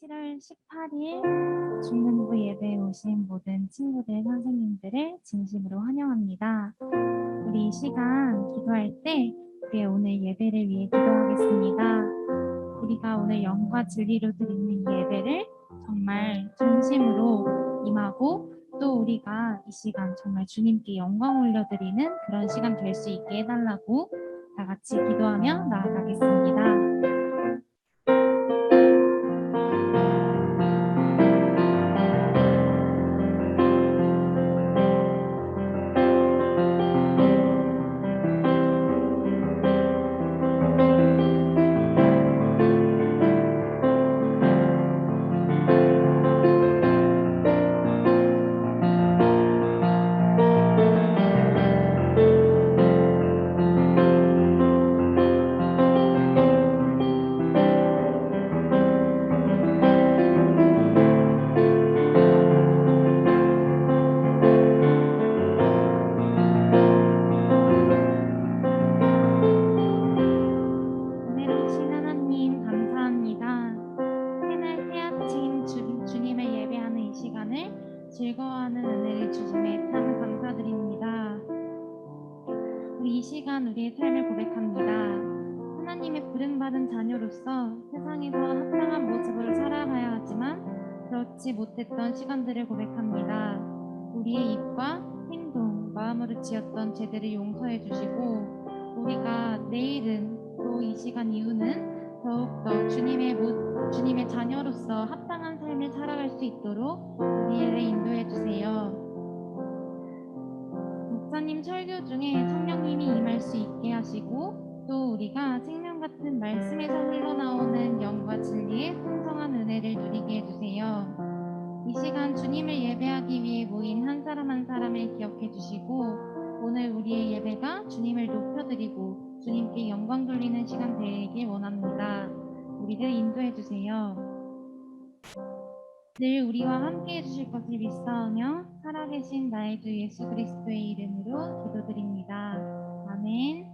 7월 18일 중등부 예배에 오신 모든 친구들, 선생님들을 진심으로 환영합니다. 우리 이 시간 기도할 때 우리의 오늘 예배를 위해 기도하겠습니다. 우리가 오늘 영과 진리로 드리는 이 예배를 정말 진심으로 임하고 또 우리가 이 시간 정말 주님께 영광 올려드리는 그런 시간 될 수 있게 해달라고 다 같이 기도하며 나아가겠습니다. 즐거워하는 은혜를 주심에 참 감사드립니다. 우리 이 시간 우리의 삶을 고백합니다. 하나님의 부름받은 자녀로서 세상에서 합당한 모습으로 살아가야 하지만 그렇지 못했던 시간들을 고백합니다. 우리의 입과 행동, 마음으로 지었던 죄들을 용서해 주시고 우리가 내일은 또 이 시간 이후는 더욱더 주님의 자녀로서 합당한 삶을 살아갈 수 있도록 우리를 인도해 주세요. 목사님 설교 중에 성령님이 임할 수 있게 하시고 또 우리가 생명 같은 말씀에서 흘러나오는 영과 진리의 풍성한 은혜를 누리게 해주세요. 이 시간 주님을 예배하기 위해 모인 한 사람 한 사람을 기억해 주시고 오늘 우리의 예배가 주님을 높여드리고 주님께 영광 돌리는 시간 되길 원합니다. 우리를 인도해 주세요. 늘 우리와 함께 해주실 것을 믿사오며 살아계신 나의 주 예수 그리스도의 이름으로 기도드립니다. 아멘.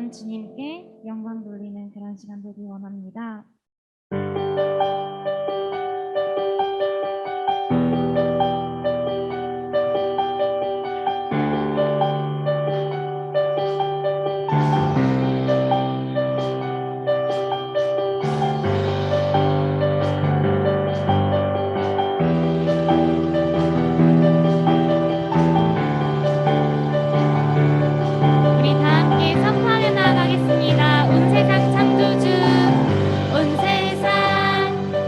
살아계신 주님께 영광 돌리는 그런 시간 되길 원합니다. 우리 다 함께 선포하며 나아가겠습니다. 온 세상 창조주, 온 세상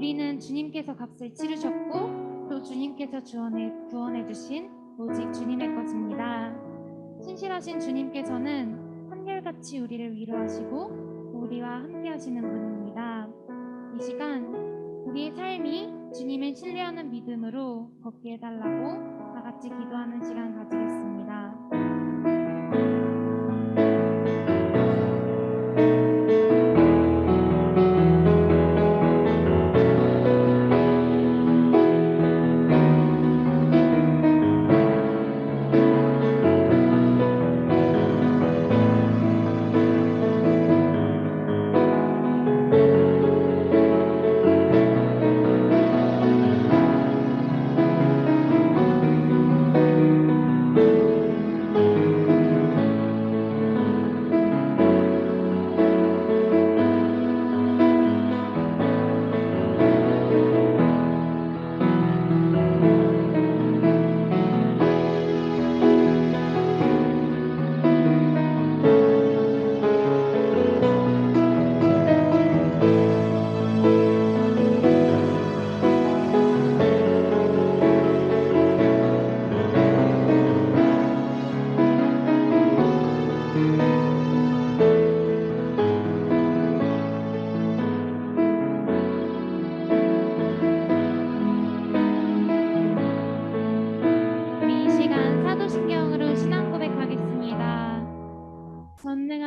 우리는 주님께서 값을 치르셨고 또 주님께서 구원해 주신 오직 주님의 것입니다. 신실하신 주님께서는 한결같이 우리를 위로하시고 우리와 함께 하시는 분입니다. 이 시간 우리의 삶이 주님을 신뢰하는 믿음으로 걷게 해달라고 다 같이 기도하는 시간 가지겠습니다.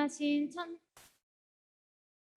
전능하신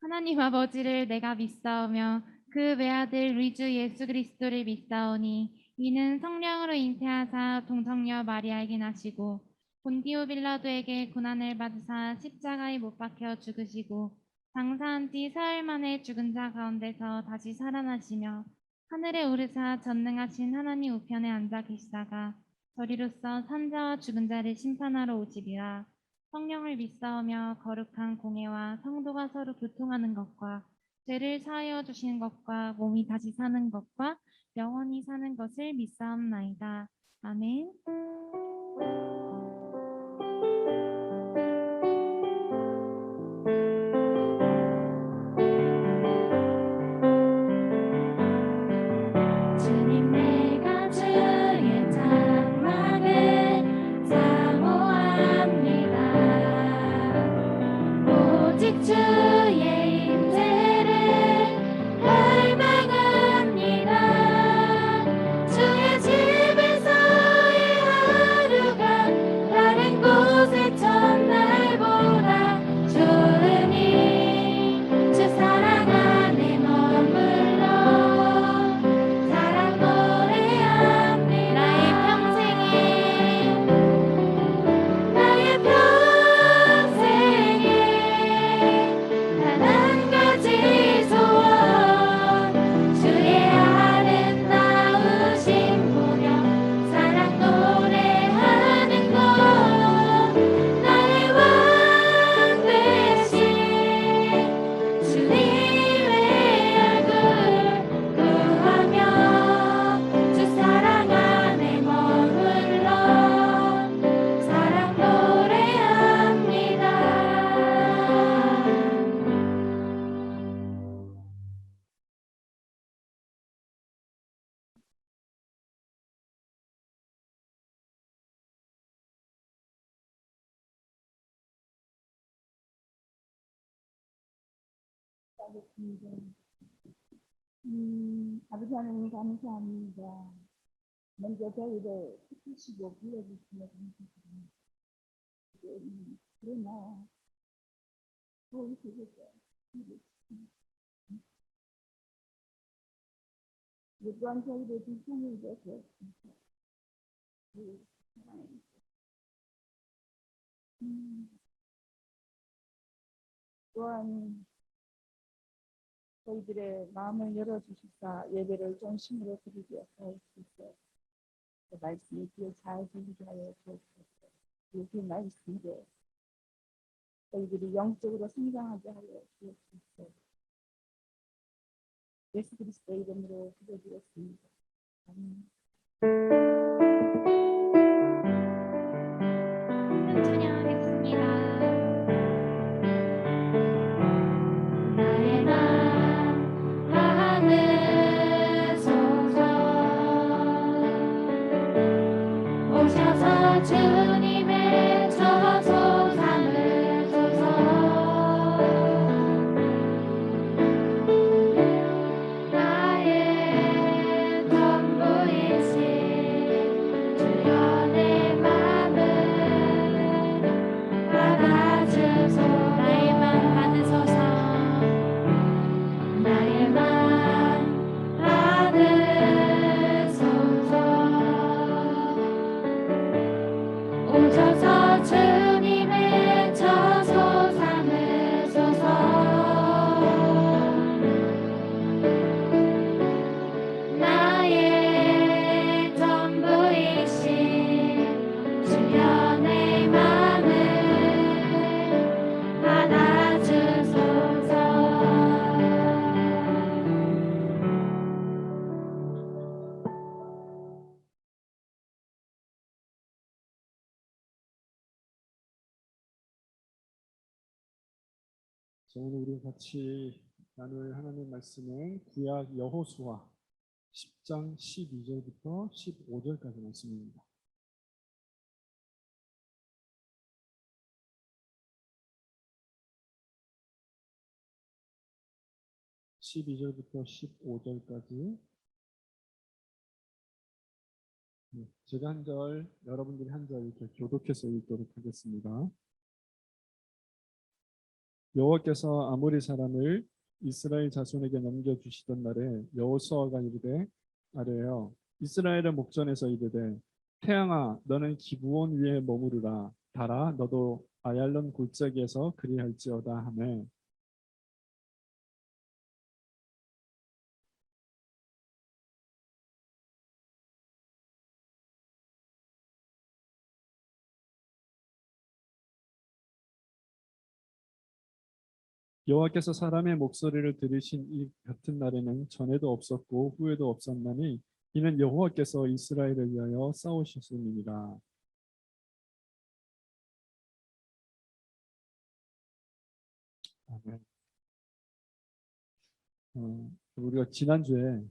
하나님 아버지를 내가 믿사오며 그 외아들 우리 주 예수 그리스도를 믿사오니 이는 성령으로 잉태하사 동정녀 마리아에게 나시고 본디오 빌라도에게 고난을 받으사 십자가에 못 박혀 죽으시고 장사한 뒤 사흘 만에 죽은 자 가운데서 다시 살아나시며 하늘에 오르사 전능하신 하나님 우편에 앉아 계시다가 저리로서 산자와 죽은 자를 심판하러 오시리라. 성령을 믿사오며 거룩한 공예와 성도가 서로 교통하는 것과 죄를 사하여 주시는 것과 몸이 다시 사는 것과 영원히 사는 것을 믿사옵나이다. 아멘. 아버지 하나님 감사합니다. 먼저 저희를 지키시고 불러주시며 감사드립니다. 그러나 도우시겠어요. 이 또한 저희들의 비전이 되었습니다. 또한 저희들의 마음을 열어주시사 예배를 전심으로 드리게 하옵소서. 그 말씀이 귀에 잘 들리게 하여 주옵소서. 그 말씀에 저희들이 영적으로 성장하게 하여 주옵소서. 예수 그리스도의 이름으로 기도드렸습니다. 아멘. 찬양하겠습니다. 나의 맘 하늘소서 오셔서 주님의 저소 삼으소서 나의 전부이신 주여 내 맘을 받아주소 나의 맘 받으소서 나의 맘 받으소서 오셔서 주님의 저소 삼으소서 나의 전부이신 주여 내 맘을 받아주소서 자, 오늘 우리 같이 나눌 하나님 말씀은 구약 여호수아 10장 12절부터 15절까지 말씀입니다. (12절부터) 15절까지 제가 한 절, 여러분들이 한 절 이렇게 교독해서 읽도록 하겠습니다. 여호와께서 아모리 사람을 이스라엘 자손에게 넘겨주시던 날에 여호수아가 이르되 아뢰어 이스라엘의 목전에서 이르되 태양아 너는 기브온 위에 머무르라 달아 너도 아얄론 골짜기에서 그리할지어다 하매 여호와께서 사람의 목소리를 들으신 이 같은 날에는 전에도 없었고 후에도 없었나니 이는 여호와께서 이스라엘을 위하여 싸우셨음이니라. 아멘. 우리가 지난주에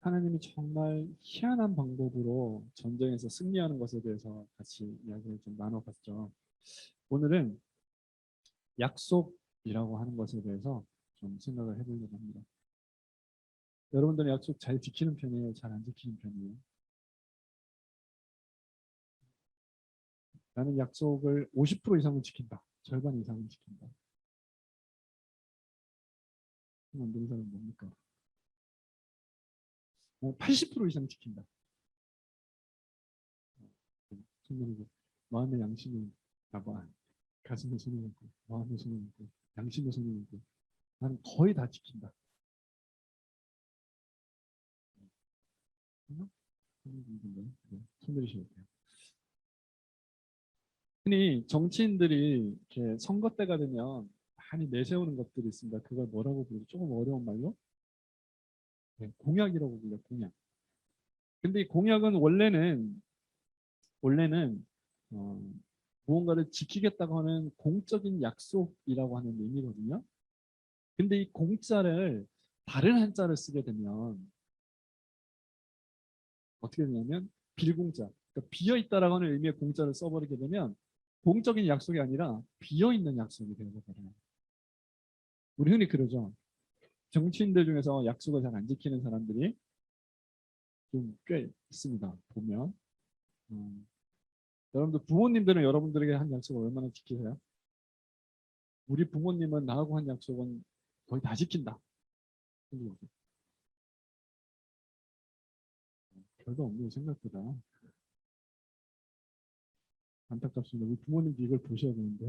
하나님이 정말 희한한 방법으로 전쟁에서 승리하는 것에 대해서 같이 이야기를 좀 나눠봤죠. 오늘은 약속이라고 하는 것에 대해서 좀 생각을 해보려고 합니다. 여러분들은 약속 잘 지키는 편이에요? 잘 안 지키는 편이에요? 나는 약속을 50% 이상은 지킨다. 절반 이상은 지킨다. 만드는 사람은 뭡니까? 80% 이상 지킨다. 손들이고 마음의 양심을 잡아 가슴에 손을 얹고 마음에 손을 얹고 양심에 손을 얹고 나는 거의 다 지킨다. 손들이시면 돼요. 흔히 정치인들이 이렇게 선거 때가 되면 많이 내세우는 것들이 있습니다. 그걸 뭐라고 부르죠? 조금 어려운 말로 공약이라고 불러요. 공약. 근데 이 공약은 원래는 무언가를 지키겠다고 하는 공적인 약속이라고 하는 의미거든요. 근데 이 공자를 다른 한자를 쓰게 되면 어떻게 되냐면 빌공자, 그러니까 비어 있다라고 하는 의미의 공자를 써버리게 되면 공적인 약속이 아니라 비어 있는 약속이 되어버려요. 우리 흔히 그러죠. 정치인들 중에서 약속을 잘 안 지키는 사람들이 좀 꽤 있습니다. 보면 여러분들 부모님들은 여러분들에게 한 약속을 얼마나 지키세요? 우리 부모님은 나하고 한 약속은 거의 다 지킨다. 별거 없네요, 생각보다. 안타깝습니다. 우리 부모님도 이걸 보셔야 되는데.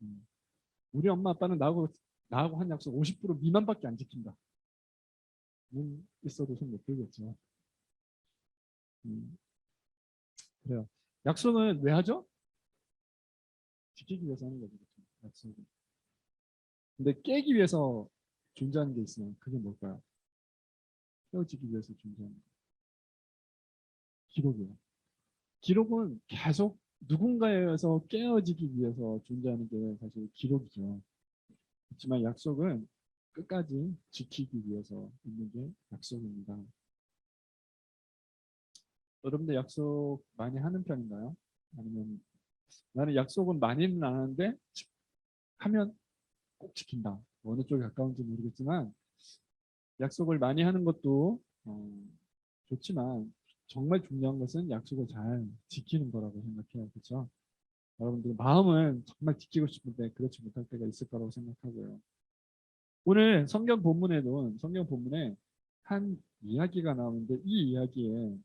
음. 우리 엄마 아빠는 나하고 한 약속 50% 미만밖에 안 지킨다. 있어도 손 못 들겠죠. 음, 그래요. 약속은 왜 하죠? 지키기 위해서 하는 거죠. 그렇죠? 약속은. 근데 깨기 위해서 존재하는 게 있어요. 그게 뭘까요? 헤어지기 위해서 존재하는 거. 기록이에요. 기록은 계속 누군가에 의해서 깨어지기 위해서 존재하는 게 사실 기록이죠. 그렇지만 약속은 끝까지 지키기 위해서 있는 게 약속입니다. 여러분들 약속 많이 하는 편인가요? 아니면 나는 약속은 많이는 안 하는데 하면 꼭 지킨다. 어느 쪽에 가까운지 모르겠지만 약속을 많이 하는 것도 좋지만 정말 중요한 것은 약속을 잘 지키는 거라고 생각해요. 그렇죠? 여러분들 마음은 정말 지키고 싶은데 그렇지 못할 때가 있을 거라고 생각하고요. 오늘 성경 본문에 한 이야기가 나오는데 이 이야기에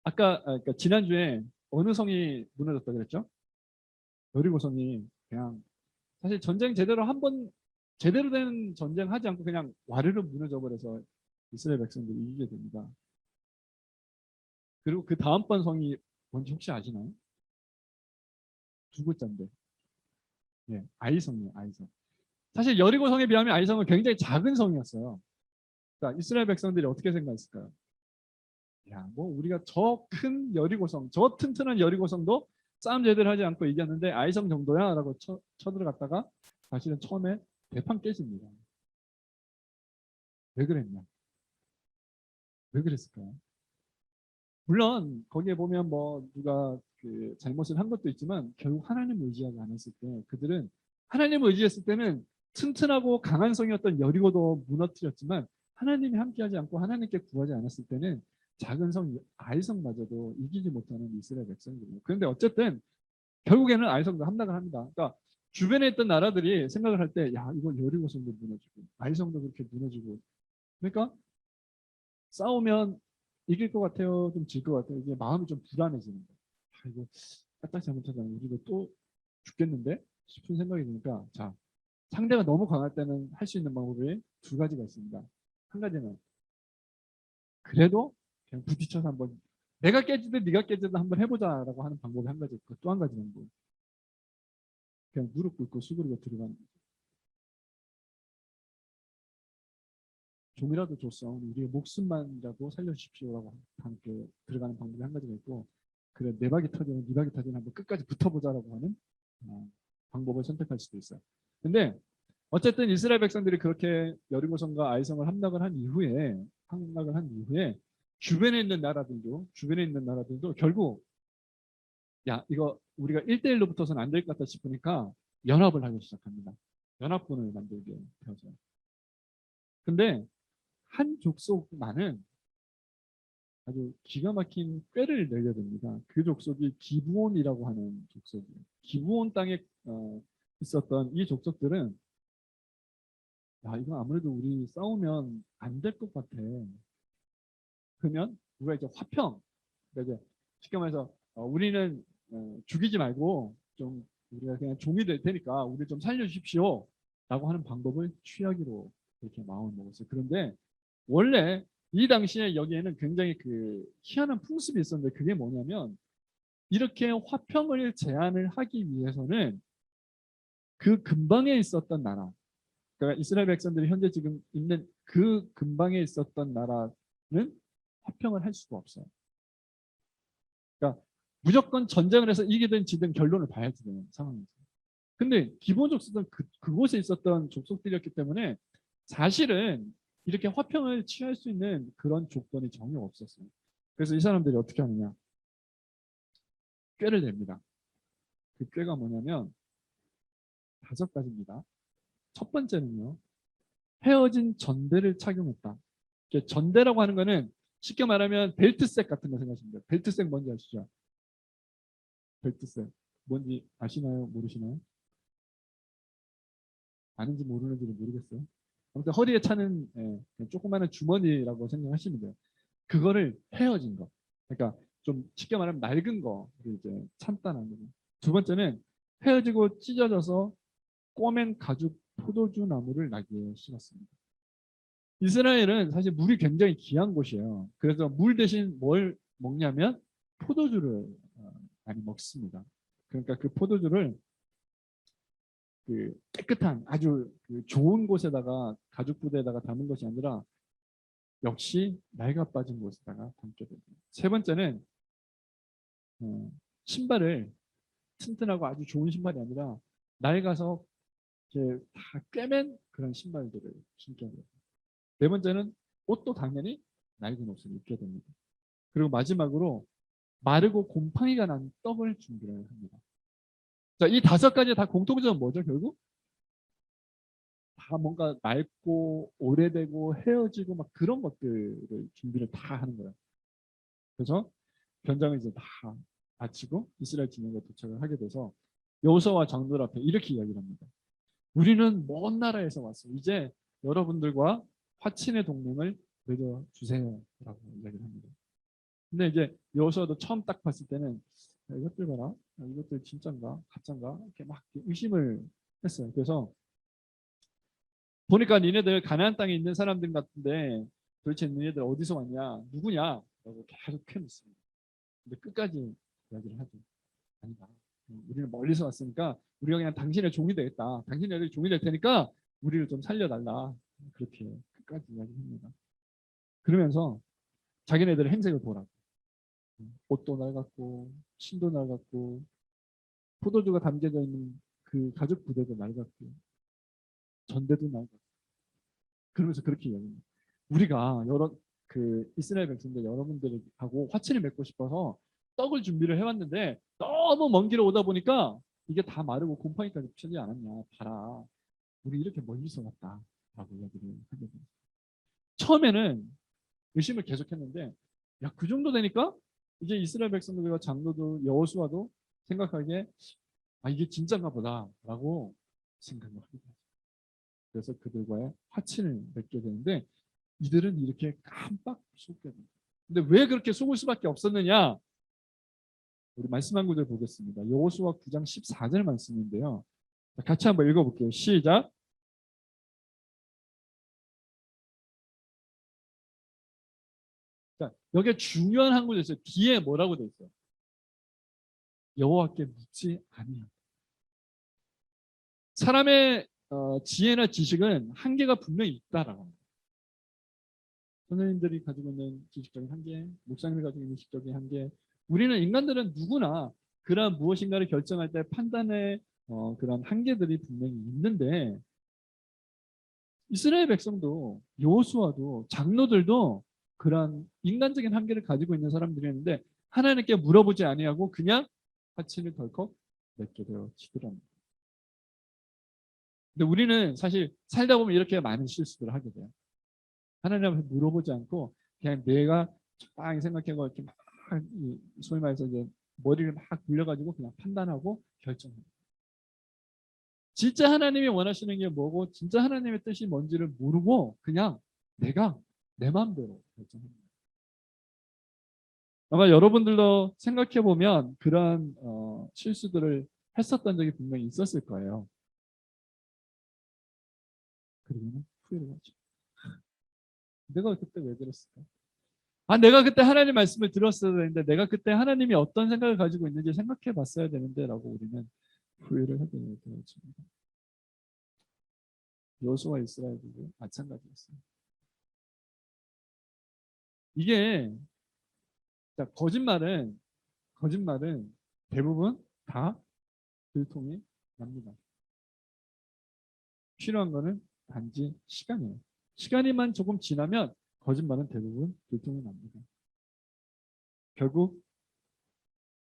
그러니까 지난주에 어느 성이 무너졌다 그랬죠? 여리고 성이 그냥 사실 전쟁 제대로 된 전쟁 하지 않고 그냥 와르르 무너져 버려서 이스라엘 백성들이 이기게 됩니다. 그리고 그 다음번 성이 뭔지 혹시 아시나요? 두 글자인데. 예, 아이성이에요. 아이성. 사실 여리고 성에 비하면 아이성은 굉장히 작은 성이었어요. 그러니까 이스라엘 백성들이 어떻게 생각했을까요? 야, 뭐 우리가 저 큰 여리고성, 저 튼튼한 여리고성도 싸움 제대로 하지 않고 이겼는데 아이성 정도야라고 쳐들어갔다가 사실은 처음에 대판 깨집니다. 왜 그랬냐? 왜 그랬을까요? 물론 거기에 보면 뭐 누가 그 잘못을 한 것도 있지만 결국 하나님을 의지하지 않았을 때 그들은 하나님을 의지했을 때는 튼튼하고 강한 성이었던 여리고도 무너뜨렸지만 하나님이 함께하지 않고 하나님께 구하지 않았을 때는 작은 성 아이성마저도 이기지 못하는 이스라엘 백성들이에요. 그런데 어쨌든 결국에는 아이성도 함락을 합니다. 그러니까 주변에 있던 나라들이 생각을 할 때 야 이거 여리고성도 무너지고 아이성도 그렇게 무너지고 그러니까 싸우면 이길 것 같아요? 좀 질 것 같아요? 이제 마음이 좀 불안해지는 거예요. 이거 까딱 잘못하면 우리도 또 죽겠는데 싶은 생각이 드니까 자 상대가 너무 강할 때는 할 수 있는 방법이 두 가지가 있습니다. 한 가지는 그래도 그냥 부딪혀서 한번 내가 깨지든 네가 깨지든 한번 해보자라고 하는 방법이 한 가지 있고 또 한 가지 방법 그냥 무릎 꿇고 수그리고 들어가는 거죠. 좀이라도 줬어. 우리의 목숨만이라도 살려주십시오라고 함께 들어가는 방법이 한 가지가 있고 그래 내 박이 터지면 네 박이 터지면 한번 끝까지 붙어보자라고 하는 방법을 선택할 수도 있어요. 근데 어쨌든 이스라엘 백성들이 그렇게 여리고성과 아이성을 함락을 한 이후에 주변에 있는 나라들도 결국 야 이거 우리가 1대1로 붙어서는 안 될 것 같다 싶으니까 연합을 하기 시작합니다. 연합군을 만들게 되어져요. 근데 한 족속만은 아주 기가 막힌 꾀를 내게 됩니다. 그 족속이 기브온이라고 하는 족속이에요. 기브온 땅에 있었던 이 족속들은 야 이거 아무래도 우리 싸우면 안 될 것 같아. 그러면 우리가 이제 화평, 그러니까 이제 쉽게 말해서 우리는 죽이지 말고 좀 우리가 그냥 종이 될 테니까 우리 좀 살려주십시오. 라고 하는 방법을 취하기로 이렇게 마음을 먹었어요. 그런데 원래 이 당시에 여기에는 굉장히 그 희한한 풍습이 있었는데 그게 뭐냐면 이렇게 화평을 제안을 하기 위해서는 그 근방에 있었던 나라, 그러니까 이스라엘 백성들이 현재 지금 있는 그 근방에 있었던 나라는 화평을 할 수가 없어요. 그러니까 무조건 전쟁을 해서 이기든 지든 결론을 봐야지 되는 상황이죠. 근데 기본 족속은 그곳에 있었던 족속들이었기 때문에 사실은 이렇게 화평을 취할 수 있는 그런 조건이 전혀 없었어요. 그래서 이 사람들이 어떻게 하느냐? 꾀를 냅니다. 그 꾀가 뭐냐면 5가지입니다. 첫 번째는요. 헤어진 전대를 착용했다. 전대라고 하는 거는 쉽게 말하면 벨트색 같은 거 생각하시면 돼요. 벨트색 뭔지 아시죠? 벨트색. 뭔지 아시나요? 모르시나요? 아는지 모르는지는 모르겠어요. 아무튼 허리에 차는 조그마한 주머니라고 생각하시면 돼요. 그거를 헤어진 거. 그러니까 좀 쉽게 말하면 낡은 거를 이제 참다는 거죠. 두 번째는 헤어지고 찢어져서 꼬맨 가죽 포도주 나무를 나귀에 심었습니다. 이스라엘은 사실 물이 굉장히 귀한 곳이에요. 그래서 물 대신 뭘 먹냐면 포도주를 많이 먹습니다. 그러니까 그 포도주를 그 깨끗한 아주 그 좋은 곳에다가 가죽 부대에다가 담은 것이 아니라 역시 낡아 빠진 곳에다가 담게 됩니다. 세 번째는 신발을 튼튼하고 아주 좋은 신발이 아니라 낡아서 이렇게 다 꿰맨 그런 신발들을 신게 됩니다. 네 번째는 옷도 당연히 낡은 옷을 입게 됩니다. 그리고 마지막으로 마르고 곰팡이가 난 떡을 준비를 합니다. 자, 이 다섯 가지 다 공통점은 뭐죠? 결국 다 뭔가 낡고 오래되고 헤어지고 막 그런 것들을 준비를 다 하는 거예요. 그래서 변장을 이제 다 마치고 이스라엘 진영에 도착을 하게 돼서 여호수아와 장로들 앞에 이렇게 이야기를 합니다. 우리는 먼 나라에서 왔어요. 이제 여러분들과 화친의 동맹을 맺어주세요라고 이야기를 합니다. 근데 이제 여호수아도 처음 딱 봤을 때는 이것들 봐라, 이것들 진짠가 가짠가 이렇게 막 의심을 했어요. 그래서 보니까 니네들 가나안 땅에 있는 사람들 같은데 도대체 니네들 어디서 왔냐, 누구냐 라고 계속 캐묻습니다. 근데 끝까지 이야기를 하죠. 아니다. 우리는 멀리서 왔으니까 우리가 그냥 당신의 종이 되겠다. 당신의 종이 될 테니까 우리를 좀 살려달라. 그렇게 끝까지 이야기합니다. 그러면서 자기네들의 행색을 보라고. 옷도 낡았고 침도 낡았고 포도주가 담겨져 있는 그 가죽 부대도 낡았고 전대도 낡았고 그러면서 그렇게 이야기합니다. 우리가 여러 그 이스라엘 백성들 여러분들하고 화친을 맺고 싶어서 떡을 준비를 해왔는데 너무 먼 길을 오다 보니까 이게 다 마르고 곰팡이까지 피지 않았냐. 봐라. 우리 이렇게 멀리서 왔다라고 이야기를 하게 됩니다. 처음에는 의심을 계속했는데 야, 그 정도 되니까 이제 이스라엘 백성들과 장로도 여호수아도 생각하기에 아, 이게 진짜인가 보다라고 생각을 하게 됩니다. 그래서 그들과의 화친을 맺게 되는데 이들은 이렇게 깜빡 속게 됩니다. 근데 왜 그렇게 속을 수밖에 없었느냐? 우리 말씀 한 구절 보겠습니다. 여호수아 9장 14절 말씀인데요. 같이 한번 읽어볼게요. 시작. 자, 여기에 중요한 한 구절 있어요. 뒤에 뭐라고 돼 있어요? 여호와께 묻지 아니하라. 사람의 지혜나 지식은 한계가 분명히 있다라고 합니다. 선생님들이 가지고 있는 지식적인 한계, 목사님이 가지고 있는 지식적인 한계, 우리는 인간들은 누구나 그런 무엇인가를 결정할 때 판단의 그런 한계들이 분명히 있는데 이스라엘 백성도 여호수아도 장로들도 그런 인간적인 한계를 가지고 있는 사람들이었는데 하나님께 물어보지 아니하고 그냥 화친을 덜컥 맺게 되어지더랍니다. 근데 우리는 사실 살다 보면 이렇게 많은 실수들을 하게 돼요. 하나님한테 물어보지 않고 그냥 내가 적당히 생각하고 이렇게 막 소위 말해서 이제 머리를 막 굴려가지고 그냥 판단하고 결정합니다. 진짜 하나님이 원하시는 게 뭐고 진짜 하나님의 뜻이 뭔지를 모르고 그냥 내가 내 마음대로 결정합니다. 아마 여러분들도 생각해 보면 그런 실수들을 했었던 적이 분명히 있었을 거예요. 그러면 후회를 하죠. 내가 그때 왜 그랬을까? 아, 내가 그때 하나님 말씀을 들었어야 되는데 내가 그때 하나님이 어떤 생각을 가지고 있는지 생각해 봤어야 되는데 라고 우리는 후회를 하게 되었습니다. 여호수아 이스라엘도 마찬가지였습니다. 이게 거짓말은 대부분 다 들통이 납니다. 필요한 거는 단지 시간이에요. 시간이만 조금 지나면 거짓말은 대부분 들통이 납니다. 결국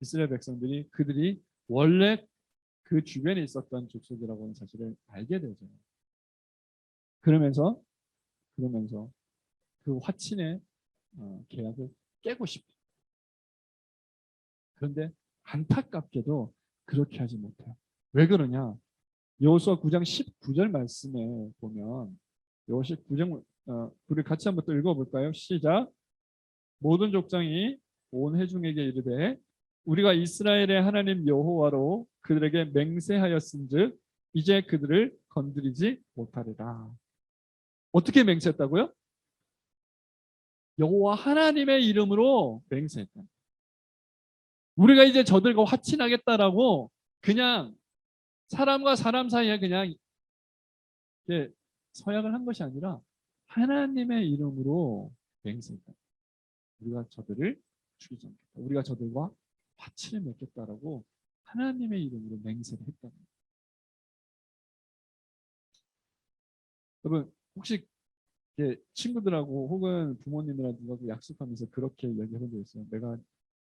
이스라엘 백성들이 그들이 원래 그 주변에 있었던 족속이라고 하는 사실을 알게 되죠. 그러면서 그 화친의 계약을 깨고 싶어. 그런데 안타깝게도 그렇게 하지 못해요. 왜 그러냐? 여호수아 9장 19절 말씀에 보면 여호수아 9장 우리 같이 한번 또 읽어볼까요? 시작. 모든 족장이 온 회중에게 이르되 우리가 이스라엘의 하나님 여호와로 그들에게 맹세하였은즉 이제 그들을 건드리지 못하리라. 어떻게 맹세했다고요? 여호와 하나님의 이름으로 맹세했다. 우리가 이제 저들과 화친하겠다라고 그냥 사람과 사람 사이에 그냥 이렇게 서약을 한 것이 아니라 하나님의 이름으로 맹세했다. 우리가 저들을 죽이지 않겠다. 우리가 저들과 화친을 맺겠다라고 하나님의 이름으로 맹세를 했다. 여러분 혹시 친구들하고 혹은 부모님이라든가 약속하면서 그렇게 얘기해본 적 있어요? 내가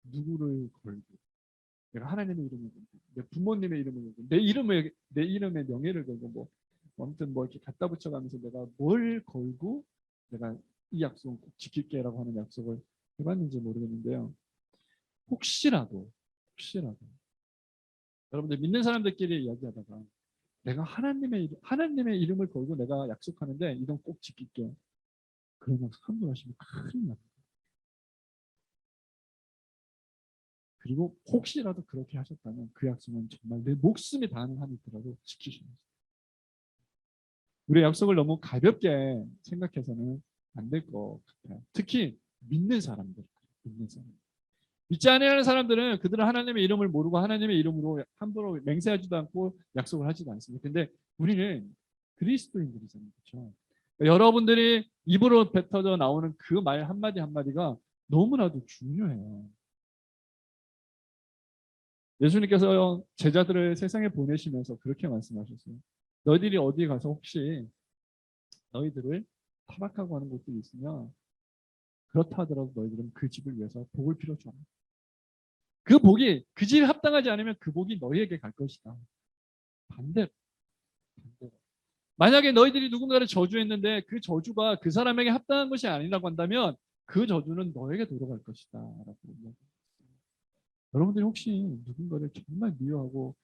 누구를 걸고 내가 하나님의 이름을 걸고 내 부모님의 이름을 걸고 내 이름의 명예를 걸고 뭐 아무튼 뭐 이렇게 갖다 붙여가면서 내가 뭘 걸고 내가 이 약속을 꼭 지킬게라고 하는 약속을 해봤는지 모르겠는데요. 혹시라도 여러분들 믿는 사람들끼리 이야기하다가 내가 하나님의 이름을 걸고 내가 약속하는데 이건 꼭 지킬게. 그러면 함부로하시면 큰일 납니다. 그리고 혹시라도 그렇게 하셨다면 그 약속은 정말 내 목숨이 다하는 한이 있더라도 지키셔야 합니다. 우리 약속을 너무 가볍게 생각해서는 안 될 것 같아요. 특히 믿는 사람들. 믿지 않는 사람들은 그들은 하나님의 이름을 모르고 하나님의 이름으로 함부로 맹세하지도 않고 약속을 하지도 않습니다. 근데 우리는 그리스도인들이잖아요. 그렇죠? 여러분들이 입으로 뱉어져 나오는 그 말 한마디 한마디가 너무나도 중요해요. 예수님께서 제자들을 세상에 보내시면서 그렇게 말씀하셨어요. 너희들이 어디 가서 혹시 너희들을 타박하고 하는 곳들이 있으면 그렇다 하더라도 너희들은 그 집을 위해서 복을 빌어줘라. 그 복이 그 집에 합당하지 않으면 그 복이 너희에게 갈 것이다. 반대로. 만약에 너희들이 누군가를 저주했는데 그 저주가 그 사람에게 합당한 것이 아니라고 한다면 그 저주는 너에게 돌아갈 것이다. 라고 이야기합니다. 여러분들이 혹시 누군가를 정말 미워하고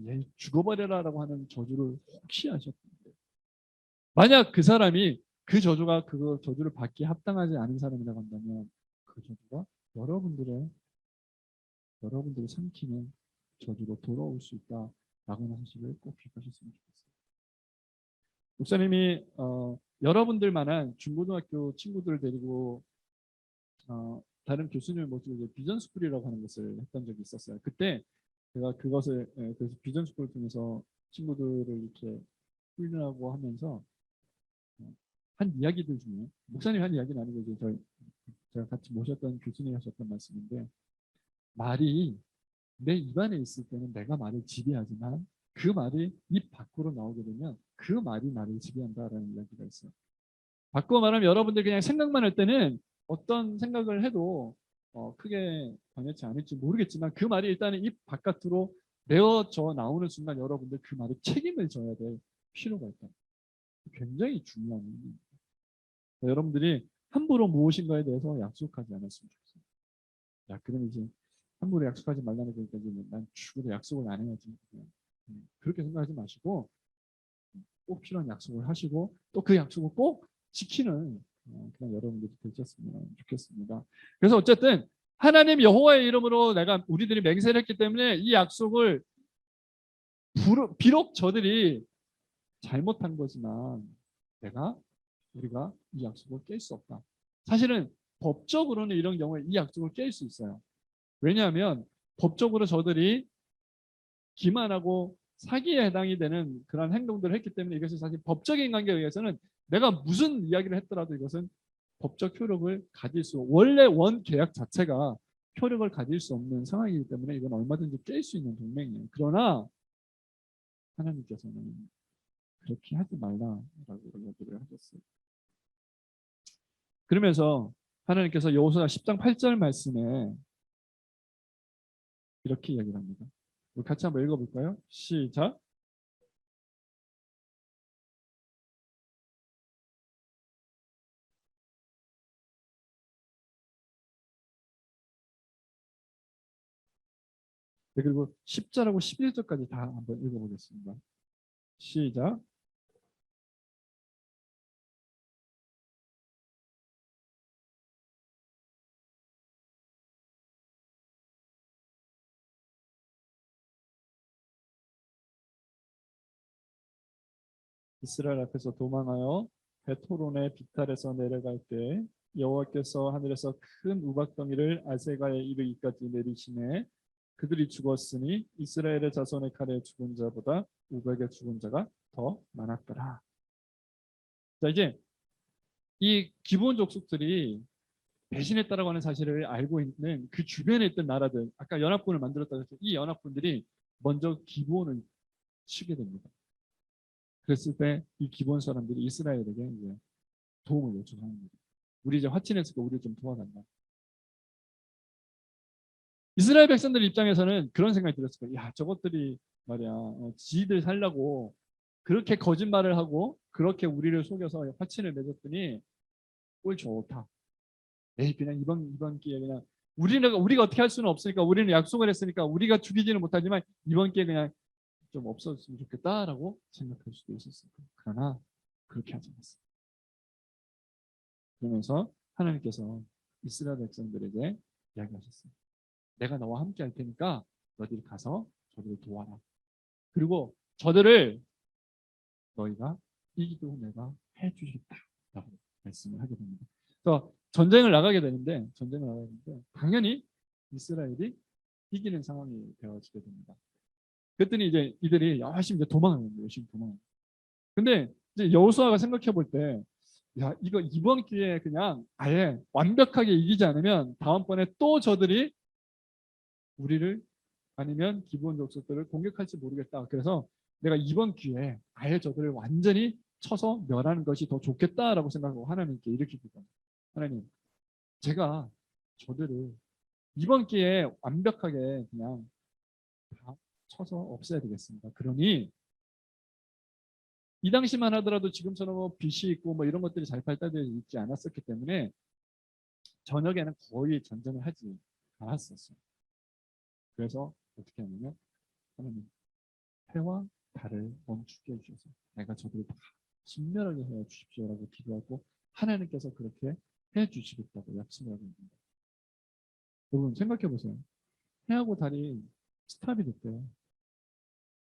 얘 죽어버려라라고 하는 저주를 혹시 하셨는데 만약 그 사람이 그 저주가 그 저주를 받기에 합당하지 않은 사람이라고 한다면 그 저주가 여러분들이 삼키는 저주로 돌아올 수 있다라고 하는 사실을 꼭 기억하셨으면 좋겠어요. 목사님이 여러분들만한 중고등학교 친구들을 데리고 다른 교수님을 모시고 비전 스쿨이라고 하는 것을 했던 적이 있었어요. 그때 제가 그래서 비전 스쿨을 통해서 친구들을 이렇게 훈련하고 하면서 한 이야기들 중에 목사님 한 이야기는 아니고 이제 제가 같이 모셨던 교수님이 하셨던 말씀인데 말이 내 입안에 있을 때는 내가 말을 지배하지만 그 말이 입 밖으로 나오게 되면 그 말이 나를 지배한다라는 이야기가 있어요. 바꾸어 말하면 여러분들 그냥 생각만 할 때는 어떤 생각을 해도 크게 방해치 않을지 모르겠지만 그 말이 일단은 입 바깥으로 내어져 나오는 순간 여러분들 그 말에 책임을 져야 될 필요가 있다. 굉장히 중요한 일입니다. 여러분들이 함부로 무엇인가에 대해서 약속하지 않았으면 좋겠어요. 야, 그럼 이제 함부로 약속하지 말라는 거니까 난 죽어도 약속을 안 해야지. 그렇게 생각하지 마시고 꼭 필요한 약속을 하시고 또 그 약속을 꼭 지키는 그냥 여러분들이 되셨으면 좋겠습니다. 그래서 어쨌든 하나님 여호와의 이름으로 우리들이 맹세를 했기 때문에 이 약속을 비록 저들이 잘못한 거지만 우리가 이 약속을 깰 수 없다. 사실은 법적으로는 이런 경우에 이 약속을 깰 수 있어요. 왜냐하면 법적으로 저들이 기만하고 사기에 해당이 되는 그런 행동들을 했기 때문에 이것이 사실 법적인 관계에 의해서는 내가 무슨 이야기를 했더라도 이것은 법적 효력을 원래 원 계약 자체가 효력을 가질 수 없는 상황이기 때문에 이건 얼마든지 깰 수 있는 동맹이에요. 그러나 하나님께서는 그렇게 하지 말라라고 이야기를 하셨어요. 그러면서 하나님께서 여호수아 10장 8절 말씀에 이렇게 이야기를 합니다. 우리 같이 한번 읽어볼까요? 시작. 네, 그리고 10절하고 11절까지 다 한번 읽어보겠습니다. 시작. 이스라엘 앞에서 도망하여 베토론의 비탈에서 내려갈 때 여호와께서 하늘에서 큰 우박덩이를 아세가에 이르기까지 내리시매 그들이 죽었으니 이스라엘의 자손의 칼에 죽은 자보다 우박에 죽은 자가 더 많았더라. 자, 이제 이 기브온 족속들이 배신했다라고 하는 사실을 알고 있는 그 주변에 있던 나라들, 아까 연합군을 만들었다고 했죠. 이 연합군들이 먼저 기브온을 치게 됩니다. 그랬을 때 이 기브온 사람들이 이스라엘에게 이제 도움을 요청합니다. 우리 이제 화친했으니까 우리 좀 도와달라. 이스라엘 백성들 입장에서는 그런 생각이 들었을 거예요. 야, 저것들이 말이야, 지들 살려고 그렇게 거짓말을 하고 그렇게 우리를 속여서 화친을 맺었더니 꼴 좋다. 에이, 그냥 이번 기회에 그냥 우리가 어떻게 할 수는 없으니까 우리는 약속을 했으니까 우리가 죽이지는 못하지만 이번 기회에 그냥 좀 없었으면 좋겠다라고 생각할 수도 있었을 거예요. 그러나 그렇게 하지 않았어요. 그러면서 하나님께서 이스라엘 백성들에게 이야기하셨어요. 내가 너와 함께 할 테니까 너희들이 가서 저들을 도와라. 그리고 저들을 너희가 이기도 내가 해주겠다라고 말씀을 하게 됩니다. 그래서 전쟁을 나가게 되는데 당연히 이스라엘이 이기는 상황이 되어지게 됩니다. 그랬더니 이제 이들이 열심히 이제 도망하는 거예요. 열심히 도망하는 거예요. 근데 이제 여호수아가 생각해 볼 때, 야, 이거 이번 기회에 그냥 아예 완벽하게 이기지 않으면 다음번에 또 저들이 우리를 아니면 기브온 족속들을 공격할지 모르겠다. 그래서 내가 이번 기회에 아예 저들을 완전히 쳐서 멸하는 것이 더 좋겠다라고 생각하고 하나님께 이렇게 기도합니다. 하나님, 제가 저들을 이번 기회에 완벽하게 그냥 다 쳐서 없애야 되겠습니다. 그러니 이 당시만 하더라도 지금처럼 뭐 빛이 있고 뭐 이런 것들이 잘 발달되어 있지 않았었기 때문에 저녁에는 거의 전쟁을 하지 않았었어요. 그래서 어떻게 하냐면 하나님, 해와 달을 멈추게 해주셔서 내가 저들을 다 진멸하게 해 주십시오라고 기도하고 하나님께서 그렇게 해 주시겠다고 약속을 하고 있습니다. 여러분 생각해 보세요. 해하고 달이 스탑이 됐대요.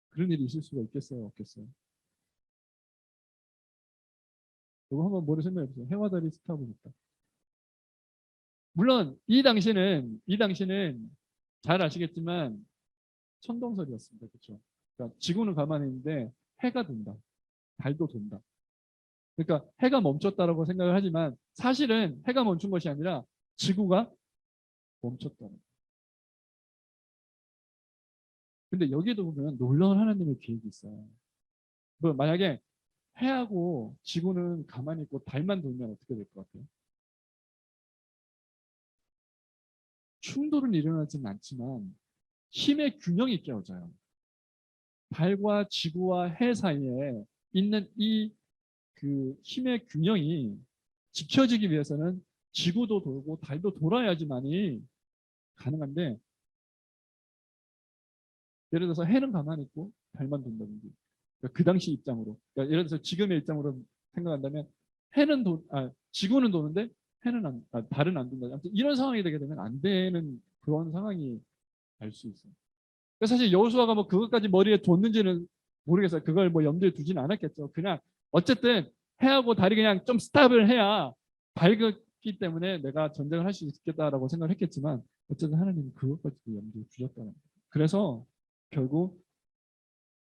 그런 일이 있을 수가 있겠어요, 없겠어요? 여러분 한번 머리 생각해 보세요. 해와 달이 스탑을 했다. 물론 이 당시는 잘 아시겠지만 천동설이었습니다. 그렇죠? 그러니까 지구는 가만히 있는데 해가 돈다. 달도 돈다. 그러니까 해가 멈췄다라고 생각을 하지만 사실은 해가 멈춘 것이 아니라 지구가 멈췄다는 거예요. 근데 여기도 보면 놀라운 하나님의 계획이 있어요. 뭐 만약에 해하고 지구는 가만히 있고 달만 돌면 어떻게 될 것 같아요? 충돌은 일어나지는 않지만 힘의 균형이 깨어져요. 달과 지구와 해 사이에 있는 이 그 힘의 균형이 지켜지기 위해서는 지구도 돌고 달도 돌아야지만이 가능한데 예를 들어서 해는 가만히 있고 달만 돈다든지 그러니까 그 당시 입장으로 그러니까 예를 들어서 지금의 입장으로 생각한다면 지구는 도는데 달은 안 돈다. 아무튼 이런 상황이 되게 되면 안 되는 그런 상황이 될 수 있어요. 그래서 사실 여호수아가 뭐 그것까지 머리에 뒀는지는 모르겠어요. 그걸 뭐 염두에 두지는 않았겠죠. 그냥 어쨌든 해하고 달이 그냥 좀 스탑을 해야 밝기 때문에 내가 전쟁을 할 수 있겠다라고 생각을 했겠지만 어쨌든 하나님은 그것까지도 염두에 두셨다는 거예요. 그래서 결국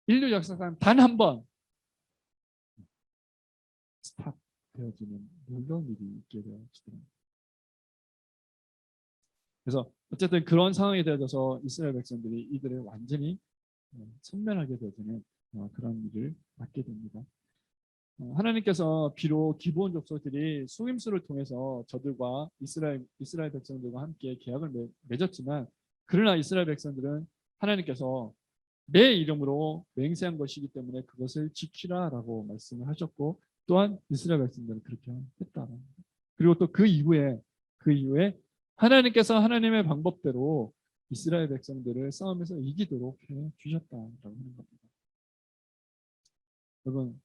인류 역사상 단 한 번 스탑 되어지는 놀라운 일이 있게 되어지더라고요. 그래서 어쨌든 그런 상황이 되어져서 이스라엘 백성들이 이들을 완전히 섬멸하게 되어지는 그런 일을 맡게 됩니다. 하나님께서 비록 기브온 족속들이 수임수를 통해서 저들과 이스라엘 백성들과 함께 계약을 맺었지만 그러나 이스라엘 백성들은 하나님께서 내 이름으로 맹세한 것이기 때문에 그것을 지키라라고 말씀을 하셨고 또한 이스라엘 백성들은 그렇게 했다. 그리고 또 그 이후에 하나님께서 하나님의 방법대로 이스라엘 백성들을 싸움에서 이기도록 해 주셨다라고 하는 겁니다. 여러분,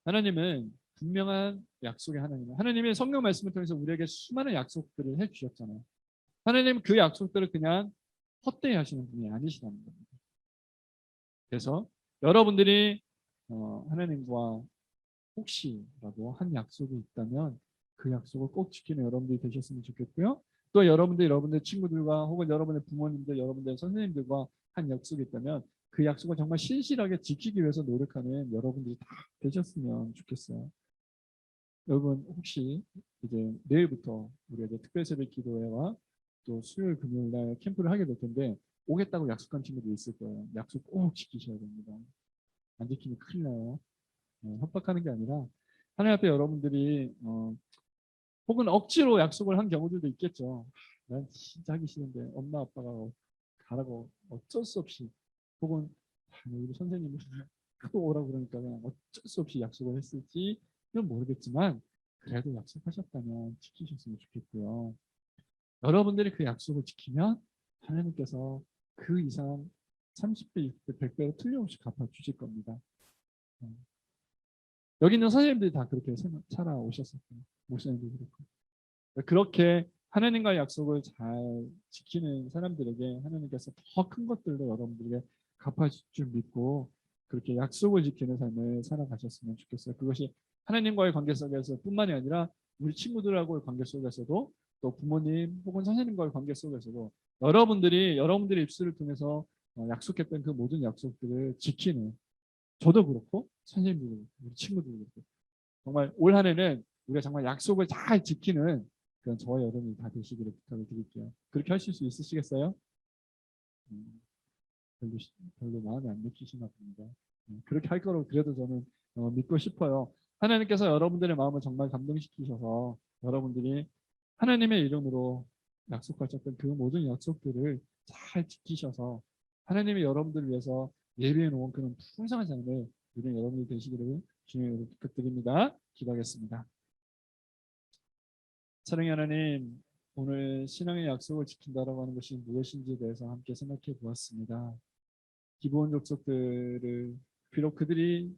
하나님은 분명한 약속의 하나님이에요. 하나님의 성경 말씀을 통해서 우리에게 수많은 약속들을 해 주셨잖아요. 하나님은 그 약속들을 그냥 헛되이 하시는 분이 아니시다는 겁니다. 그래서 여러분들이 하나님과 혹시라도 한 약속이 있다면 그 약속을 꼭 지키는 여러분들이 되셨으면 좋겠고요. 또 여러분들 친구들과 혹은 여러분의 부모님들, 여러분들 선생님들과 한 약속이 있다면 그 약속을 정말 신실하게 지키기 위해서 노력하는 여러분들이 다 되셨으면 좋겠어요. 여러분 혹시 이제 내일부터 우리가 이제 특별새벽 기도회와 또 수요일 금요일 날 캠프를 하게 될 텐데 오겠다고 약속한 친구도 있을 거예요. 약속 꼭 지키셔야 됩니다. 안 지키면 큰일 나요. 협박하는 게 아니라 하나님 앞에 여러분들이 혹은 억지로 약속을 한 경우들도 있겠죠. 난 진짜 하기 싫은데 엄마 아빠가 가라고 어쩔 수 없이 혹은 우리 선생님이 또 오라고 그러니까 그냥 어쩔 수 없이 약속을 했을지는 모르겠지만 그래도 약속하셨다면 지키셨으면 좋겠고요. 여러분들이 그 약속을 지키면 하나님께서 그 이상 30배, 60배, 100배로 틀림없이 갚아주실 겁니다. 여기 있는 선생님들이 다 그렇게 살아오셨을 거예요. 목사님도 그렇고. 그렇게 하나님과의 약속을 잘 지키는 사람들에게 하나님께서 더 큰 것들로 여러분들에게 갚아줄 줄 믿고 그렇게 약속을 지키는 삶을 살아가셨으면 좋겠어요. 그것이 하나님과의 관계 속에서 뿐만이 아니라 우리 친구들하고의 관계 속에서도 또 부모님 혹은 선생님과의 관계 속에서도 여러분들의 입술을 통해서 약속했던 그 모든 약속들을 지키는 저도 그렇고 선생님들도 그렇고 우리 친구들도 그렇고 정말 올 한 해는 우리가 정말 약속을 잘 지키는 그런 저와 여러분이 다 되시기를 부탁을 드릴게요. 그렇게 하실 수 있으시겠어요? 음, 별로, 별로 마음에 안 느끼시나 봅니다. 그렇게 할 거라고 그래도 저는 믿고 싶어요. 하나님께서 여러분들의 마음을 정말 감동시키셔서 여러분들이 하나님의 이름으로 약속하셨던 그 모든 약속들을 잘 지키셔서 하나님이 여러분들을 위해서 예비해 놓은 그런 풍성한 삶을 누리는 여러분들이 되시기를 주님으로 부탁드립니다. 기도하겠습니다. 사랑의 하나님, 오늘 신앙의 약속을 지킨다라고 하는 것이 무엇인지에 대해서 함께 생각해 보았습니다. 기브온 족속들을 비록 그들이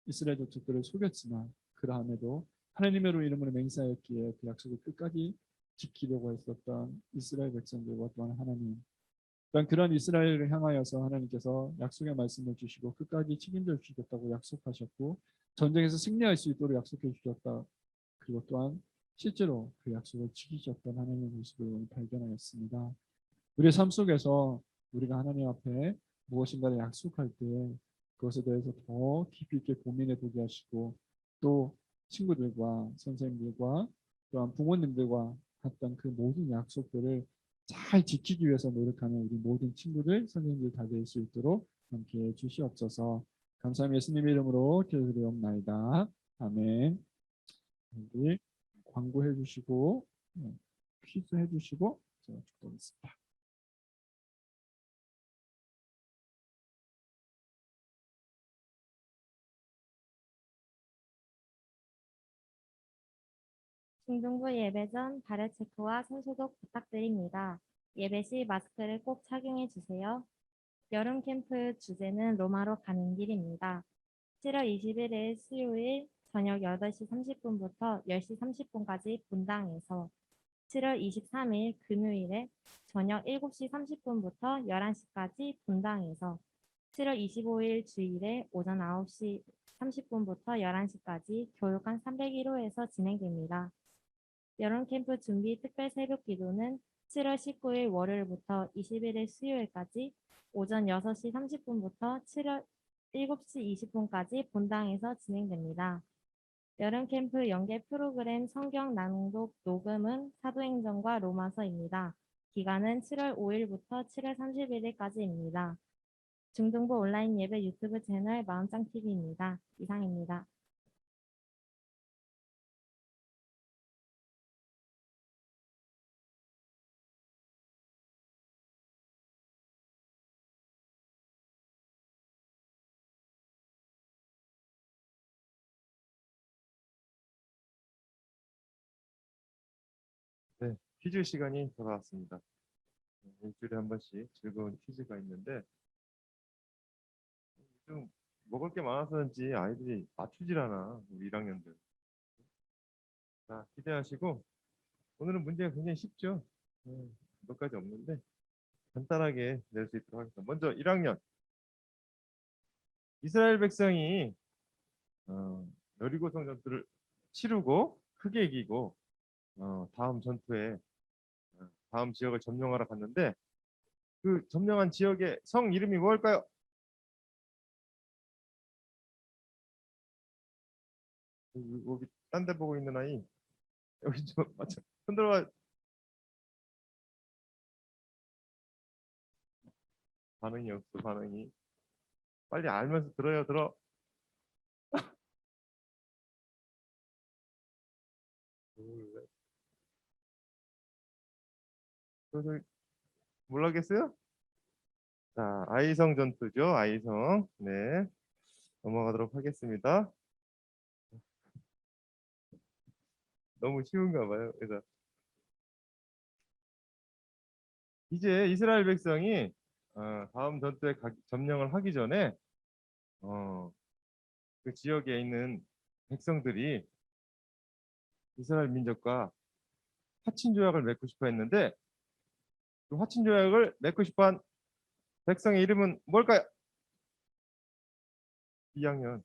이스라엘 족속들을 속였지만 그러함에도 하나님의 이름으로 맹세하였기에 그 약속을 끝까지 지키려고 했었던 이스라엘 백성들과 또한 하나님 또한 그런 이스라엘을 향하여서 하나님께서 약속의 말씀을 주시고 끝까지 책임져 주시겠다고 약속하셨고 전쟁에서 승리할 수 있도록 약속해 주셨다. 그리고 또한 실제로 그 약속을 지키셨던 하나님의 모습을 발견하였습니다. 우리의 삶 속에서 우리가 하나님 앞에 무엇인가를 약속할 때 그것에 대해서 더 깊이 있게 고민해 보게 하시고 또 친구들과 선생님들과 또한 부모님들과 했던 그 모든 약속들을 잘 지키기 위해서 노력하는 우리 모든 친구들, 선생님들 다 될 수 있도록 함께 해 주시옵소서. 감사합니다. 예수님의 이름으로 기도드리옵나이다. 아멘. 우리 광고해 주시고 퀴즈 해 주시고 제가 축도하겠습니다. 중등부 예배 전 발열 체크와 손 소독 부탁드립니다. 예배 시 마스크를 꼭 착용해 주세요. 여름 캠프 주제는 로마로 가는 길입니다. 7월 21일 수요일 저녁 8시 30분부터 10시 30분까지 분당에서 7월 23일 금요일에 저녁 7시 30분부터 11시까지 분당에서 7월 25일 주일에 오전 9시 30분부터 11시까지 교육관 301호에서 진행됩니다. 여름 캠프 준비 특별 새벽 기도는 7월 19일 월요일부터 21일 수요일까지 오전 6시 30분부터 7월 7시 20분까지 본당에서 진행됩니다. 여름 캠프 연계 프로그램 성경 낭독 녹음은 사도행전과 로마서입니다. 기간은 7월 5일부터 7월 31일까지입니다. 중등부 온라인 예배 유튜브 채널 마음짱TV입니다. 이상입니다. 네, 퀴즈 시간이 돌아왔습니다. 일주일에 한 번씩 즐거운 퀴즈가 있는데 좀 먹을 게 많아서인지 아이들이 맞추질 않아, 우리 1학년들. 자, 기대하시고 오늘은 문제가 굉장히 쉽죠. 몇 가지 없는데 간단하게 낼 수 있도록 하겠습니다. 먼저 1학년 이스라엘 백성이 여리고성 전투를 치르고 크게 이기고 다음 전투에 다음 지역을 점령하러 갔는데 그 점령한 지역의 성 이름이 뭘까요? 여기 딴 데 보고 있는 아이 여기 좀 맞춰 흔들어. 반응이 없어. 반응이 빨리 알면서 들어요. 들어. 그래서 몰라겠어요? 자, 아이성 전투죠. 아이성. 네, 넘어가도록 하겠습니다. 너무 쉬운가 봐요. 그래서 이제 이스라엘 백성이 다음 전투에 점령을 하기 전에 어, 그 지역에 있는 백성들이 이스라엘 민족과 화친 조약을 맺고 싶어 했는데 그 화친 조약을 맺고 싶어한 백성의 이름은 뭘까요? 2학년.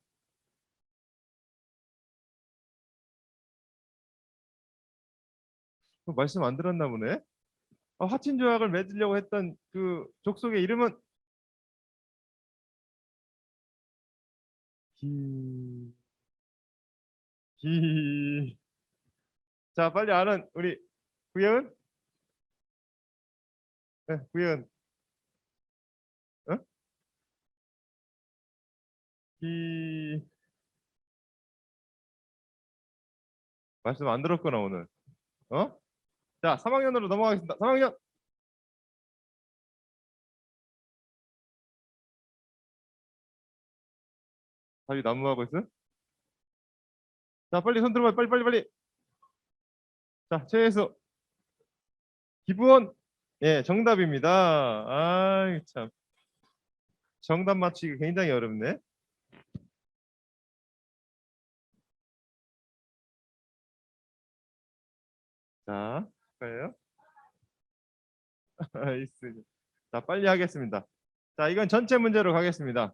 말씀 안 들었나 보네. 화친 조약을 맺으려고 했던 그 족속의 이름은 기, 기. 자, 빨리 아는 우리 구예은? 네, 구예은. 어? 기. 말씀 안 들었구나 오늘. 어? 자, 3학년으로 넘어가겠습니다. 3학년. 답이 난무하고 있어? 자, 빨리 손 들어봐. 빨리 빨리 빨리. 자, 최혜수. 기부원. 예, 정답입니다. 아, 참. 정답 맞추기 굉장히 어렵네. 자, 볼까요? 있습니다. 자, 빨리 하겠습니다. 자, 이건 전체 문제로 가겠습니다.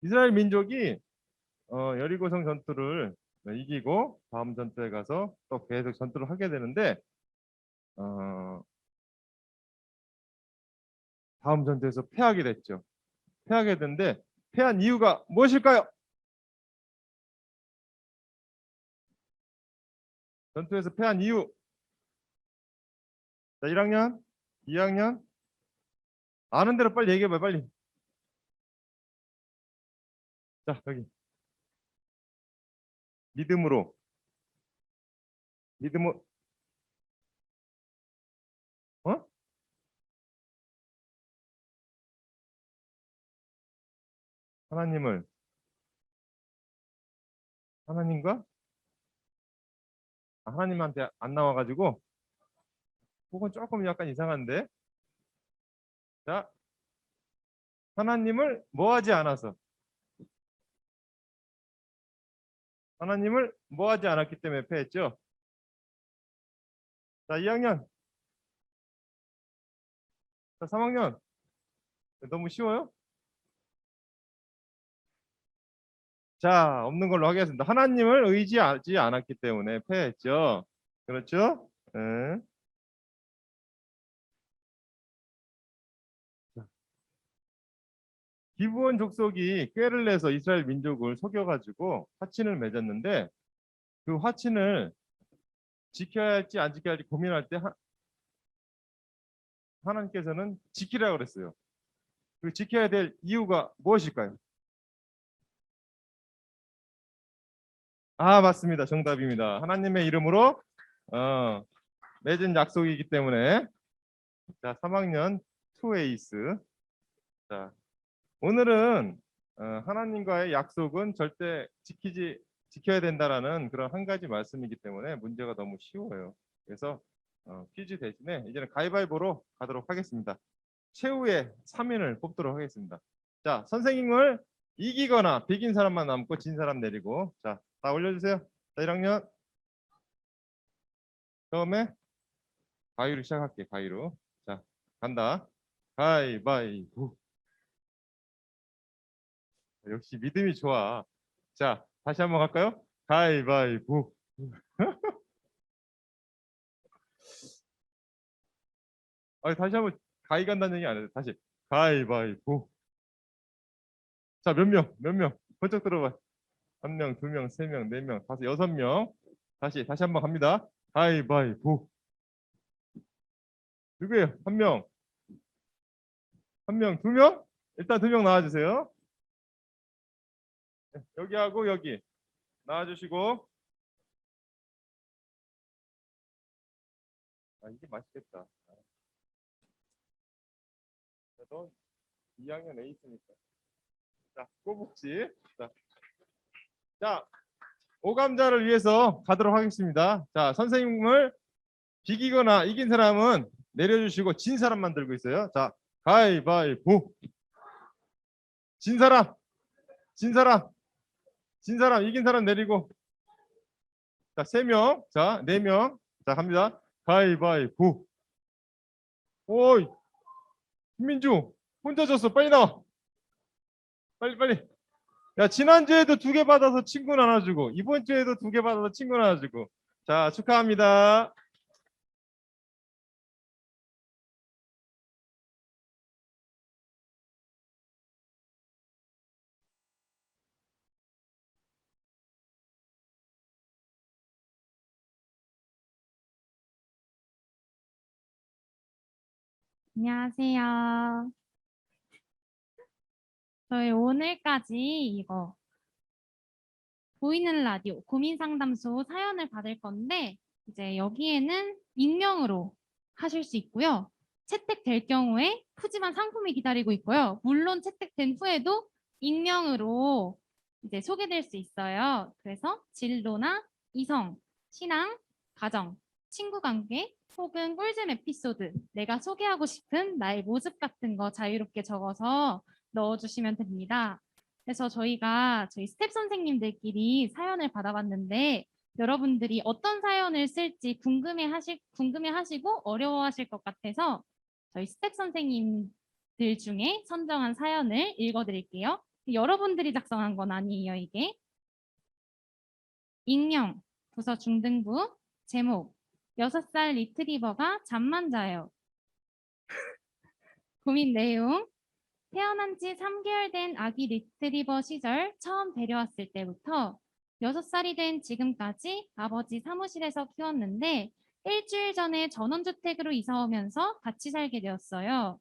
이스라엘 민족이 여리고성 전투를 이기고 다음 전투에 가서 또 계속 전투를 하게 되는데 어, 다음 전투에서 패하게 됐죠. 패하게 됐는데 패한 이유가 무엇일까요? 전투에서 패한 이유. 자, 1학년, 2학년 아는 대로 빨리 얘기해봐요. 빨리. 자, 여기 믿음으로. 믿음으로. 어? 하나님을 하나님과 하나님한테 안 나와가지고 그건 조금 약간 이상한데. 자, 하나님을 뭐하지 않아서. 하나님을 뭐하지 않았기 때문에 패했죠. 자, 2학년. 자, 3학년. 너무 쉬워요? 자, 없는 걸로 하겠습니다. 하나님을 의지하지 않았기 때문에 패했죠. 그렇죠? 예. 자, 기브온 족속이 꾀를 내서 이스라엘 민족을 속여가지고 화친을 맺었는데 그 화친을 지켜야 할지 안 지켜야 할지 고민할 때 하나님께서는 지키라고 그랬어요. 그 지켜야 될 이유가 무엇일까요? 아, 맞습니다. 정답입니다. 하나님의 이름으로 맺은 약속이기 때문에. 자, 3학년 2에이스. 자, 오늘은 하나님과의 약속은 절대 지켜야 된다라는 그런 한 가지 말씀이기 때문에 문제가 너무 쉬워요. 그래서 퀴즈 대신에 이제는 가위바위보로 가도록 하겠습니다. 최후의 3인을 뽑도록 하겠습니다. 자, 선생님을 이기거나 비긴 사람만 남고 진 사람 내리고. 자, 다 올려주세요. 자, 1학년 처음에 가위로 시작할게. 가위로. 자, 간다. 가위바위보. 역시 믿음이 좋아. 자, 다시 한번 갈까요? 가위바위보. 다시 한번 가위 간다는 얘기 안 해도 다시 가위바위보. 자, 몇 명? 몇 명? 번쩍 들어봐. 한 명, 두 명, 세 명, 네 명, 다섯, 여섯 명. 다시 한번 갑니다. 가위바위보. 누구예요? 한 명, 한 명, 두 명? 일단 두 명 나와주세요. 네, 여기하고 여기 나와주시고. 이게 맛있겠다. 너 2학년 에이스니까. 자, 꼬북지. 자, 오감자를 위해서 가도록 하겠습니다. 자, 선생님을 비기거나 이긴 사람은 내려주시고 진 사람만 들고 있어요. 자, 가위바위보. 진 사람, 진 사람, 진 사람, 이긴 사람 내리고. 자, 3명, 자, 4명. 자, 갑니다. 가위바위보. 오이, 김민주, 혼자 졌어. 빨리 나와. 빨리, 빨리. 야, 지난주에도 2개 받아서 친구 나눠주고, 이번 주에도 2개 받아서 친구 나눠주고. 자, 축하합니다. 안녕하세요. 저희 오늘까지 이거 보이는 라디오 고민 상담소 사연을 받을 건데 이제 여기에는 익명으로 하실 수 있고요. 채택될 경우에 푸짐한 상품이 기다리고 있고요. 물론 채택된 후에도 익명으로 이제 소개될 수 있어요. 그래서 진로나 이성, 신앙, 가정, 친구 관계 혹은 꿀잼 에피소드, 내가 소개하고 싶은 나의 모습 같은 거 자유롭게 적어서 넣어주시면 됩니다. 그래서 저희가 저희 스텝 선생님들끼리 사연을 받아봤는데 여러분들이 어떤 사연을 쓸지 궁금해하시고 어려워하실 것 같아서 저희 스텝 선생님들 중에 선정한 사연을 읽어드릴게요. 여러분들이 작성한 건 아니에요, 이게. 익명, 부서 중등부, 제목, 6살 리트리버가 잠만 자요. 고민 내용, 태어난 지 3개월 된 아기 리트리버 시절 처음 데려왔을 때부터 6살이 된 지금까지 아버지 사무실에서 키웠는데 일주일 전에 전원주택으로 이사 오면서 같이 살게 되었어요.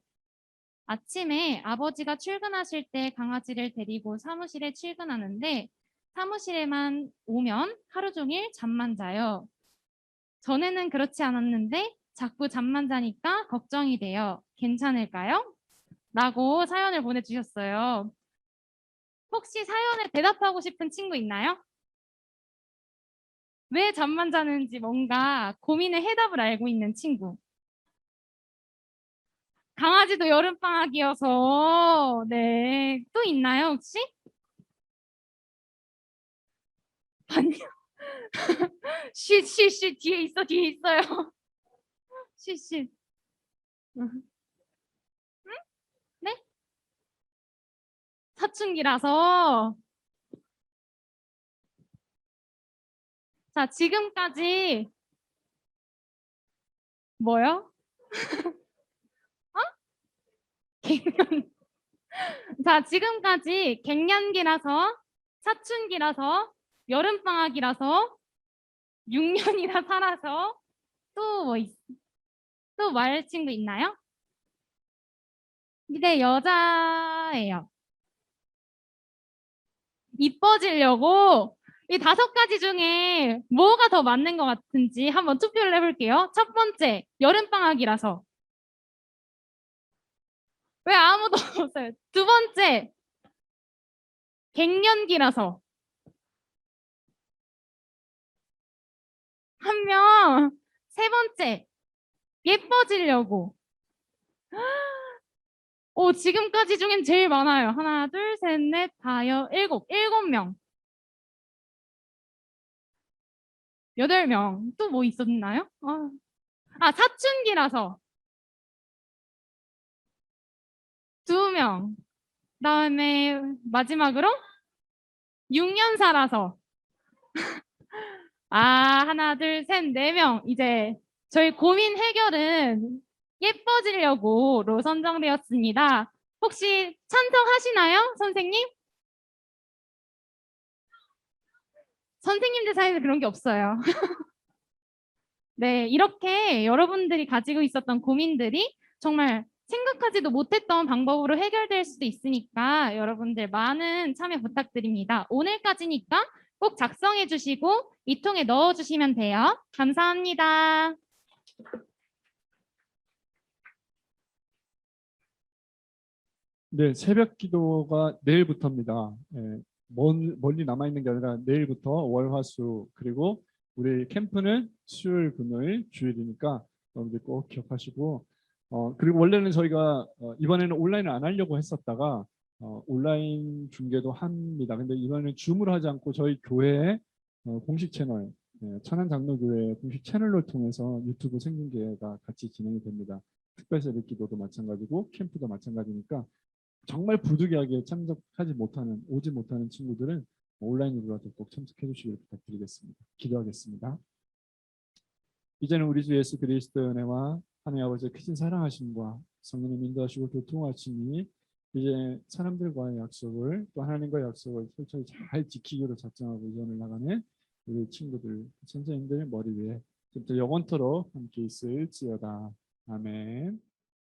아침에 아버지가 출근하실 때 강아지를 데리고 사무실에 출근하는데 사무실에만 오면 하루 종일 잠만 자요. 전에는 그렇지 않았는데 자꾸 잠만 자니까 걱정이 돼요. 괜찮을까요? 라고 사연을 보내주셨어요. 혹시 사연에 대답하고 싶은 친구 있나요? 왜 잠만 자는지 뭔가 고민의 해답을 알고 있는 친구. 강아지도 여름방학이어서 네. 또 있나요 혹시? 반요. 쉿 뒤에 있어요. 쉿. 응? 네? 사춘기라서. 자, 지금까지 뭐요? 어? 갱년. 자, 지금까지 갱년기라서 사춘기라서 여름방학이라서 6년이나 살아서 또 말 친구 있나요? 네, 여자예요. 이뻐지려고 이 5가지 중에 뭐가 더 맞는 것 같은지 한번 투표를 해볼게요. 첫 번째, 여름방학이라서. 왜 아무도 없어요? 두 번째, 갱년기라서. 한 명. 세 번째, 예뻐지려고. 오, 지금까지 중엔 제일 많아요. 하나, 둘, 셋, 넷, 다섯, 일곱 명. 8명. 또 뭐 있었나요? 사춘기라서. 2명. 그다음에 마지막으로 6년 살아서 아, 하나, 둘, 셋, 네 명. 이제 저희 고민 해결은 예뻐지려고로 선정되었습니다. 혹시 찬성하시나요, 선생님? 선생님들 사이에서 그런 게 없어요. 네, 이렇게 여러분들이 가지고 있었던 고민들이 정말 생각하지도 못했던 방법으로 해결될 수도 있으니까 여러분들 많은 참여 부탁드립니다. 오늘까지니까 꼭 작성해 주시고 이 통에 넣어 주시면 돼요. 감사합니다. 네, 새벽 기도가 내일부터입니다. 예, 멀리 남아 있는 게 아니라 내일부터 월, 화, 수 그리고 우리 캠프는 수요일, 금요일, 주일이니까 여러분들 꼭 기억하시고 그리고 원래는 저희가 이번에는 온라인을 안 하려고 했었다가 온라인 중계도 합니다. 근데 이번에는 줌으로 하지 않고 저희 교회 공식 채널 천안장로교회 공식 채널을 통해서 유튜브 생중계가 같이 진행이 됩니다. 특별 새벽 기도도 마찬가지고 캠프도 마찬가지니까 정말 부득이하게 오지 못하는 친구들은 온라인으로라도 꼭 참석해 주시길 부탁드리겠습니다. 기도하겠습니다. 이제는 우리 주 예수 그리스도의 은혜와 하나님 아버지의 크신 사랑하심과 성령님 인도하시고 교통하심이 이제 사람들과의 약속을 또 하나님과의 약속을 철저히 잘 지키기로 작정하고 이전을 나가는 우리 친구들, 선생님들 머리 위에 진짜 영원토록 함께 있을지어다. 아멘.